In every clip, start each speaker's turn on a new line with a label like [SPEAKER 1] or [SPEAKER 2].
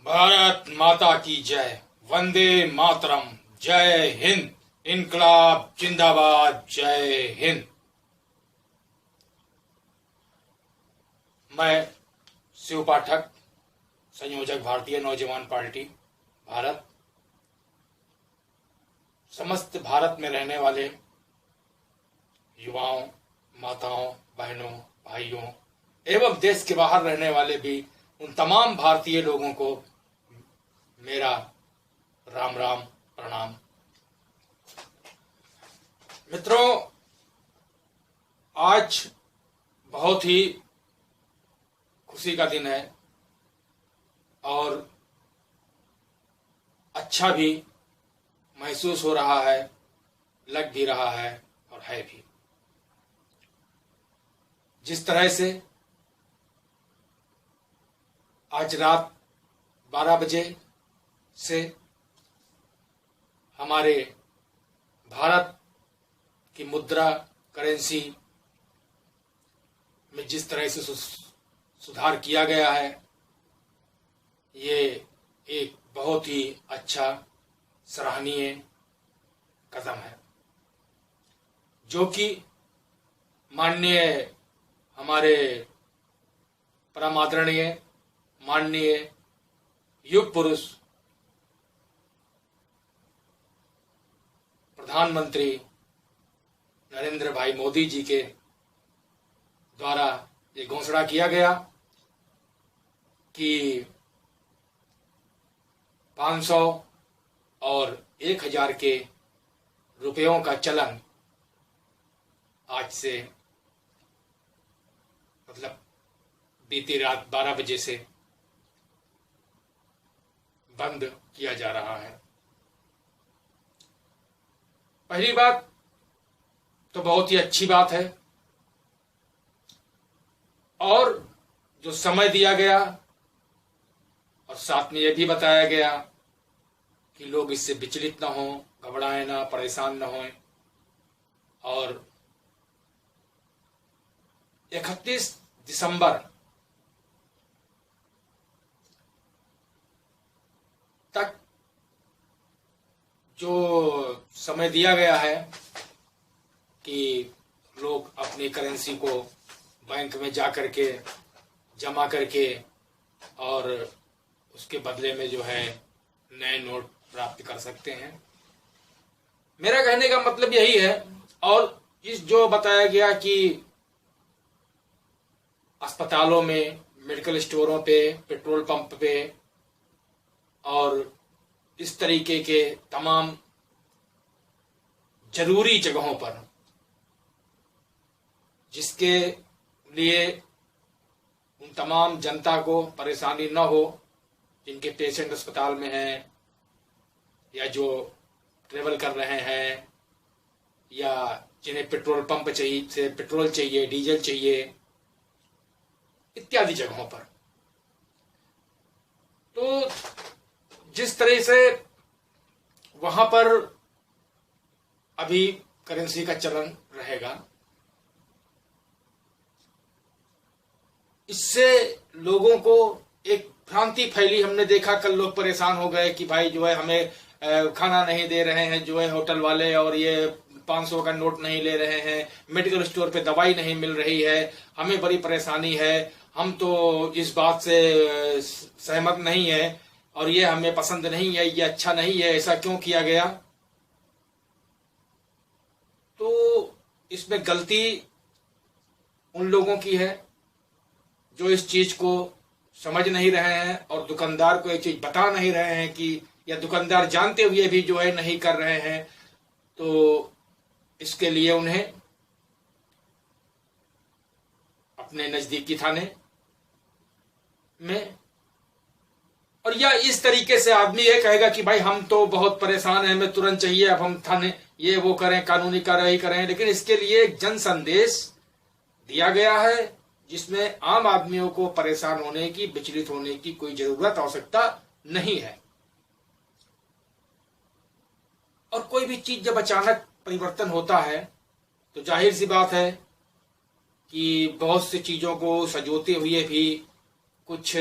[SPEAKER 1] भारत माता की जय। वंदे मातरम। जय हिंद। इनकलाब जिंदाबाद। जय हिंद। मैं शिव पाठक, संयोजक भारतीय नौजवान पार्टी भारत। समस्त भारत में रहने वाले युवाओं, माताओं, बहनों, भाइयों एवं देश के बाहर रहने वाले भी उन तमाम भारतीय लोगों को मेरा राम राम प्रणाम। मित्रों, आज बहुत ही खुशी का दिन है और अच्छा भी महसूस हो रहा है, लग भी रहा है और है भी। जिस तरह से आज रात 12 बजे से हमारे भारत की मुद्रा करेंसी में जिस तरह से सुधार किया गया है, ये एक बहुत ही अच्छा सराहनीय कदम है, जो कि माननीय हमारे परम आदरणीय माननीय युग पुरुष प्रधानमंत्री नरेंद्र भाई मोदी जी के द्वारा ये घोषणा किया गया कि 500 और 1000 के रुपयों का चलन आज से मतलब बीती रात 12 बजे से बंद किया जा रहा है। पहली बात तो बहुत ही अच्छी बात है और जो समय दिया गया और साथ में यह भी बताया गया कि लोग इससे विचलित ना हों, घबराएं ना, परेशान ना हों और 31 दिसंबर तक जो समय दिया गया है कि लोग अपनी करेंसी को बैंक में जा करके जमा करके और उसके बदले में जो है नए नोट प्राप्त कर सकते हैं। मेरा कहने का मतलब यही है। और इस जो बताया गया कि अस्पतालों में, मेडिकल स्टोरों पे, पेट्रोल पंप पे और इस तरीके के तमाम जरूरी जगहों पर, जिसके लिए उन तमाम जनता को परेशानी न हो, जिनके पेशेंट अस्पताल में हैं या जो ट्रेवल कर रहे हैं या जिन्हें पेट्रोल पंप चाहिए, पेट्रोल चाहिए, डीजल चाहिए, इत्यादि जगहों पर। तो जिस तरह से वहां पर अभी करेंसी का चलन रहेगा, इससे लोगों को एक भ्रांति फैली। हमने देखा कल लोग परेशान हो गए कि भाई जो है हमें खाना नहीं दे रहे हैं जो है होटल वाले, और ये 500 का नोट नहीं ले रहे हैं, मेडिकल स्टोर पे दवाई नहीं मिल रही है, हमें बड़ी परेशानी है, हम तो इस बात से सहमत नहीं है और ये हमें पसंद नहीं है, ये अच्छा नहीं है, ऐसा क्यों किया गया। तो इसमें गलती उन लोगों की है जो इस चीज को समझ नहीं रहे हैं और दुकानदार को ये चीज बता नहीं रहे हैं कि, या दुकानदार जानते हुए भी जो है नहीं कर रहे हैं। तो इसके लिए उन्हें अपने नजदीकी थाने में, और या इस तरीके से आदमी ये कहेगा कि भाई हम तो बहुत परेशान हैं, हमें तुरंत चाहिए, अब हम थाने ये वो करें, कानूनी कार्रवाई करें। लेकिन इसके लिए एक जन संदेश दिया गया है जिसमें आम आदमियों को परेशान होने की, विचलित होने की कोई जरूरत, आवश्यकता नहीं है। और कोई भी चीज जब अचानक परिवर्तन होता है तो जाहिर सी बात है कि बहुत सी चीजों को सजोते हुए भी कुछ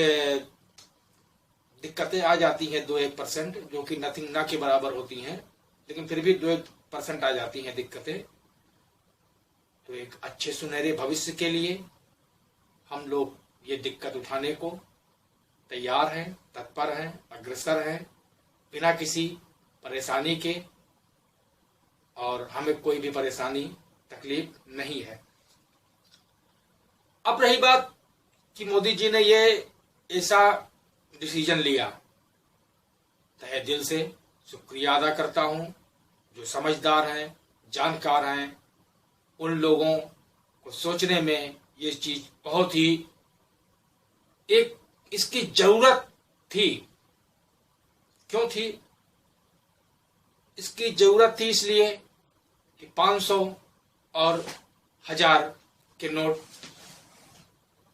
[SPEAKER 1] दिक्कतें आ जाती हैं 2-1%, जो कि नथिंग ना के बराबर होती हैं, लेकिन फिर भी 2-1% आ जाती हैं दिक्कतें। तो एक अच्छे सुनहरे भविष्य के लिए हम लोग ये दिक्कत उठाने को तैयार हैं, तत्पर हैं, अग्रसर हैं, बिना किसी परेशानी के, और हमें कोई भी परेशानी तकलीफ नहीं है। अब रही बात कि मोदी जी ने ये ऐसा डिसीजन लिया, तहे दिल से शुक्रिया अदा करता हूं। जो समझदार हैं, जानकार हैं, उन लोगों को सोचने में ये चीज बहुत ही एक इसकी जरूरत थी। क्यों थी? इसकी जरूरत थी इसलिए कि 500 और 1000 के नोट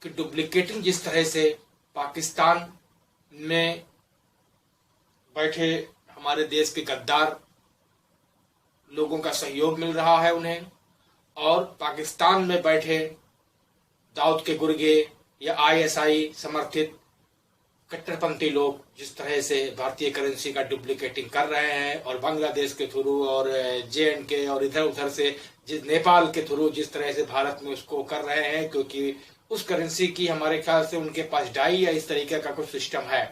[SPEAKER 1] की डुप्लीकेटिंग जिस तरह से पाकिस्तान में बैठे हमारे देश के गद्दार लोगों का सहयोग मिल रहा है उन्हें, और पाकिस्तान में बैठे दाऊद के गुर्गे या आईएसआई समर्थित कट्टरपंथी लोग जिस तरह से भारतीय करेंसी का डुप्लीकेटिंग कर रहे हैं, और बांग्लादेश के थ्रू और JNK और इधर उधर से जिस नेपाल के थ्रू जिस तरह से भारत में उसको कर रहे हैं, क्योंकि उस करेंसी की हमारे ख्याल से उनके पास डाई या इस तरीके का कुछ सिस्टम है,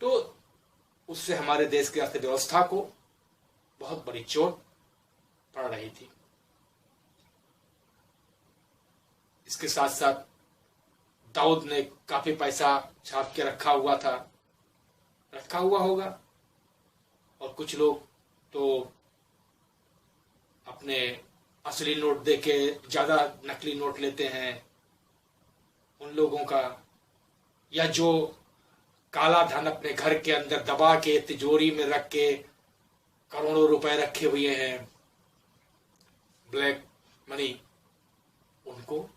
[SPEAKER 1] तो उससे हमारे देश की अर्थव्यवस्था को बहुत बड़ी चोट पड़ रही थी। इसके साथ साथ दाऊद ने काफी पैसा छाप के रखा हुआ होगा, और कुछ लोग तो अपने असली नोट देके ज्यादा नकली नोट लेते हैं उन लोगों का, या जो काला धन अपने घर के अंदर दबा के तिजोरी में रख के करोड़ों रुपए रखे हुए हैं, ब्लैक मनी, उनको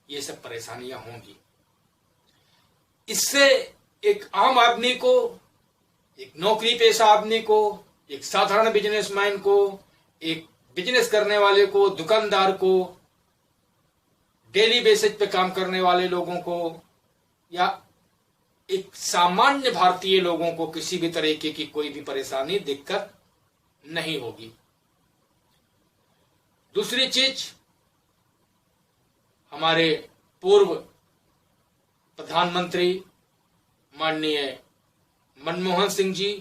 [SPEAKER 1] ये सब परेशानियां होंगी। इससे एक आम आदमी को, एक नौकरी पेशा आदमी को, एक साधारण बिजनेसमैन को, एक बिजनेस करने वाले को, दुकानदार को, डेली बेसिस पे काम करने वाले लोगों को, या एक सामान्य भारतीय लोगों को किसी भी तरीके की कोई भी परेशानी, दिक्कत नहीं होगी। दूसरी चीज, हमारे पूर्व प्रधानमंत्री माननीय मनमोहन सिंह जी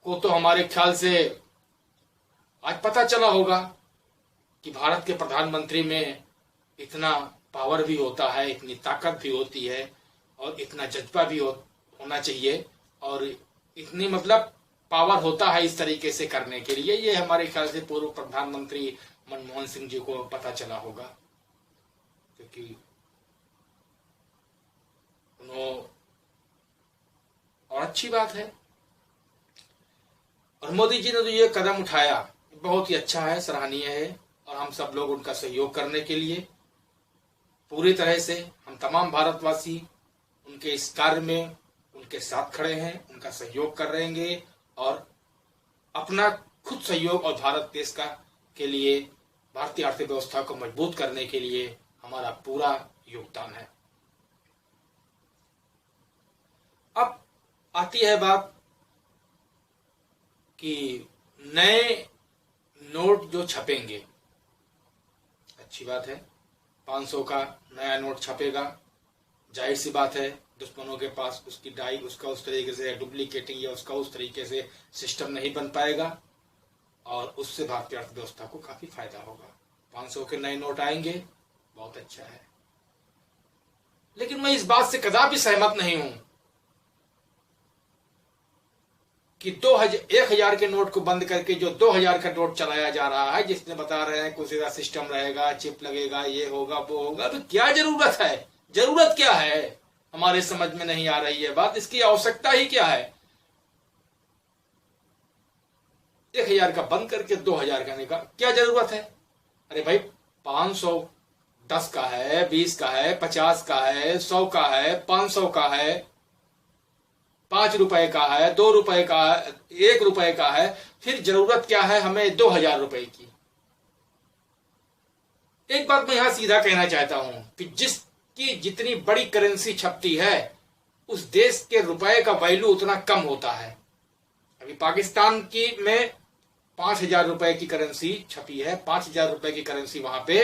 [SPEAKER 1] को तो हमारे ख्याल से आज पता चला होगा कि भारत के प्रधानमंत्री में इतना पावर भी होता है, इतनी ताकत भी होती है, और इतना जज्बा भी होना चाहिए, और इतनी मतलब पावर होता है इस तरीके से करने के लिए। ये हमारे ख्याल से पूर्व प्रधानमंत्री मनमोहन सिंह जी को पता चला होगा, क्योंकि उन्होंने, और अच्छी बात है, और मोदी जी ने जो ये कदम उठाया बहुत ही अच्छा है, सराहनीय है, और हम सब लोग उनका सहयोग करने के लिए पूरी तरह से, हम तमाम भारतवासी उनके इस कार्य में उनके साथ खड़े हैं, उनका सहयोग कर रहेंगे, और अपना खुद सहयोग और भारत देश का के लिए, भारतीय अर्थव्यवस्था को मजबूत करने के लिए हमारा पूरा योगदान है। अब आती है बात कि नए नोट जो छपेंगे, अच्छी बात है, 500 का नया नोट छपेगा, जाहिर सी बात है दुश्मनों के पास उसकी डाई, उसका उस तरीके से डुप्लीकेटिंग या उसका उस तरीके से सिस्टम नहीं बन पाएगा, और उससे भारतीय अर्थव्यवस्था को काफी फायदा होगा। 500 के नए नोट आएंगे, बहुत अच्छा है, लेकिन मैं इस बात से कदापि सहमत नहीं हूं कि 1000 के नोट को बंद करके जो 2000 का नोट चलाया जा रहा है, जिसने बता रहे हैं कुछ ऐसा सिस्टम रहेगा, चिप लगेगा, ये होगा वो होगा, तो क्या जरूरत है? जरूरत क्या है? हमारे समझ में नहीं आ रही है बात, इसकी आवश्यकता ही क्या है? 1000 का बंद करके 2000 करने का क्या जरूरत है? अरे भाई 500 10 का है, 20 का है, 50 का है, 100 का है, 500 का है, 5 रुपए का है, 2 रुपए का है, 1 रुपए का है, फिर जरूरत क्या है हमें 2000 रुपए की? एक बात मैं यहां सीधा कहना चाहता हूं कि जिस की जितनी बड़ी करेंसी छपती है उस देश के रुपए का वैल्यू उतना कम होता है। अभी पाकिस्तान की में 5,000 रुपए की करेंसी छपी है, 5,000 रुपए की करेंसी वहां पे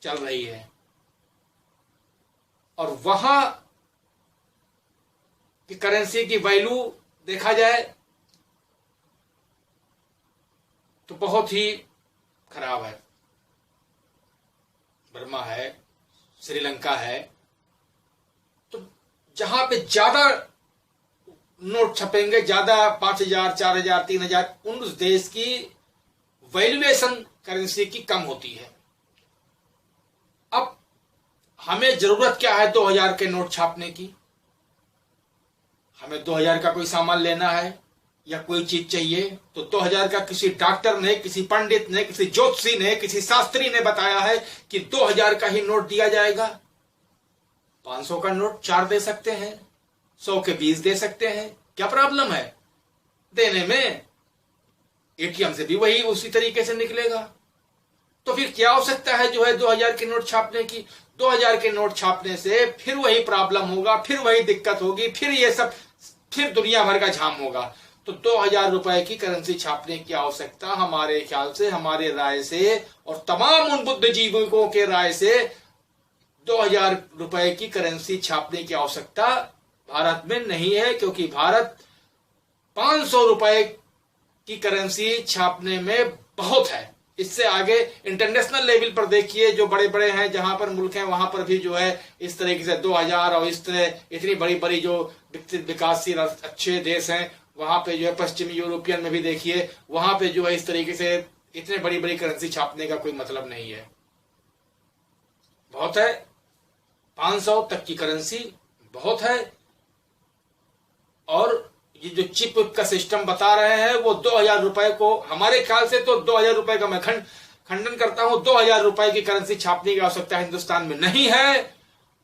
[SPEAKER 1] चल रही है, और वहां की करेंसी की वैल्यू देखा जाए तो बहुत ही खराब है। बर्मा है, श्रीलंका है, तो जहां पे ज्यादा नोट छपेंगे, ज्यादा 5,000, 4,000, 3,000, उन देश की वैल्यूएशन करेंसी की कम होती है। अब हमें जरूरत क्या है 2,000 के नोट छापने की? हमें 2,000 का कोई सामान लेना है या कोई चीज चाहिए तो 2,000 का किसी डॉक्टर ने, किसी पंडित ने, किसी ज्योतिषी ने, किसी शास्त्री ने बताया है कि 2,000 का ही नोट दिया जाएगा। 500 का नोट 4 दे सकते हैं, 100 के 20 दे सकते हैं, क्या प्रॉब्लम है देने में? एटीएम से भी वही उसी तरीके से निकलेगा। तो फिर क्या हो सकता है जो है 2,000 के नोट छापने की? 2,000 के नोट छापने से फिर वही प्रॉब्लम होगा, फिर वही दिक्कत होगी, फिर ये सब, फिर दुनिया भर का झाम होगा। तो 2,000 रुपए की करेंसी छापने की आवश्यकता हमारे ख्याल से, हमारे राय से और तमाम उन बुद्धिजीवियों के राय से 2,000 रुपए की करेंसी छापने की आवश्यकता भारत में नहीं है, क्योंकि भारत 500 रुपए की करेंसी छापने में बहुत है। इससे आगे इंटरनेशनल लेवल पर देखिए, जो बड़े बड़े हैं, जहां पर मुल्क हैं, वहां पर भी जो है इस तरीके से 2,000 और इस तरह इतनी बड़ी बड़ी जो विकसित विकासशील अच्छे देश हैं, वहां पे जो है पश्चिमी यूरोपियन में भी देखिए, वहां पे जो है इस तरीके से इतने बड़ी बड़ी करेंसी छापने का कोई मतलब नहीं है। बहुत है, 500 तक की करेंसी बहुत है। और ये जो चिप का सिस्टम बता रहे हैं वो 2,000 रुपए को, हमारे ख्याल से तो 2,000 रुपए का मैं खंडन करता हूं। 2,000 रुपए की करेंसी छापने की आवश्यकता हिंदुस्तान में नहीं है।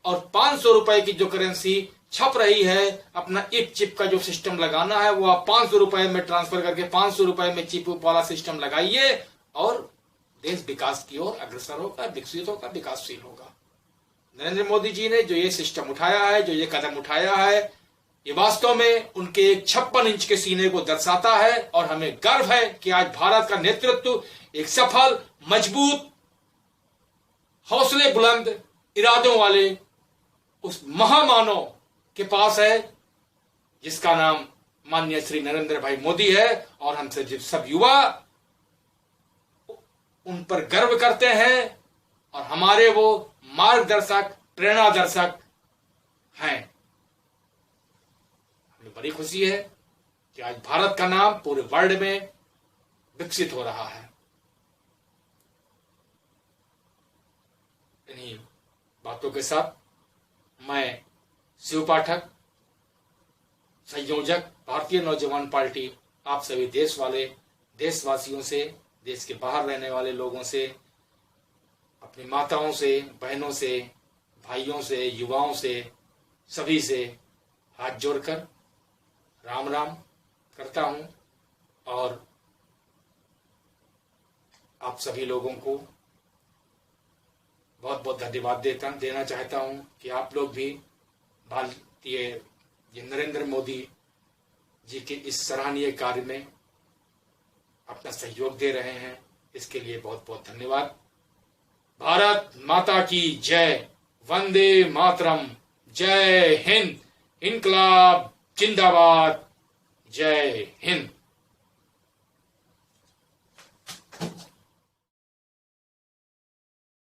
[SPEAKER 1] और 500 रुपए की जो करेंसी छप रही है, अपना इप चिप का जो सिस्टम लगाना है वो आप 500 रुपए में ट्रांसफर करके 500 रुपए में चिप वाला सिस्टम लगाइए और देश विकास की ओर अग्रसर होगा, विकसित होगा, विकासशील होगा। नरेंद्र मोदी जी ने जो ये सिस्टम उठाया है, जो ये कदम उठाया है, ये वास्तव में उनके एक 56 इंच के सीने को दर्शाता है। और हमें गर्व है कि आज भारत का नेतृत्व एक सफल, मजबूत, हौसले बुलंद इरादों वाले उस महामानव के पास है जिसका नाम माननीय श्री नरेंद्र भाई मोदी है। और हमसे सब युवा उन पर गर्व करते हैं और हमारे वो मार्गदर्शक, प्रेरणादर्शक हैं। हमें बड़ी खुशी है कि आज भारत का नाम पूरे वर्ल्ड में विकसित हो रहा है। इन्हीं बातों के साथ मैं शिव पाठक, संयोजक, भारतीय नौजवान पार्टी, आप सभी देशवासियों से, देश के बाहर रहने वाले लोगों से, अपनी माताओं से, बहनों से, भाइयों से, युवाओं से, सभी से हाथ जोड़कर राम राम करता हूं। और आप सभी लोगों को बहुत बहुत धन्यवाद देना चाहता हूं कि आप लोग भी भारतीय नरेंद्र मोदी जी के इस सराहनीय कार्य में अपना सहयोग दे रहे हैं। इसके लिए बहुत बहुत धन्यवाद। भारत माता की जय, वंदे मातरम, जय हिंद, इनकलाब जिंदाबाद, जय हिंद।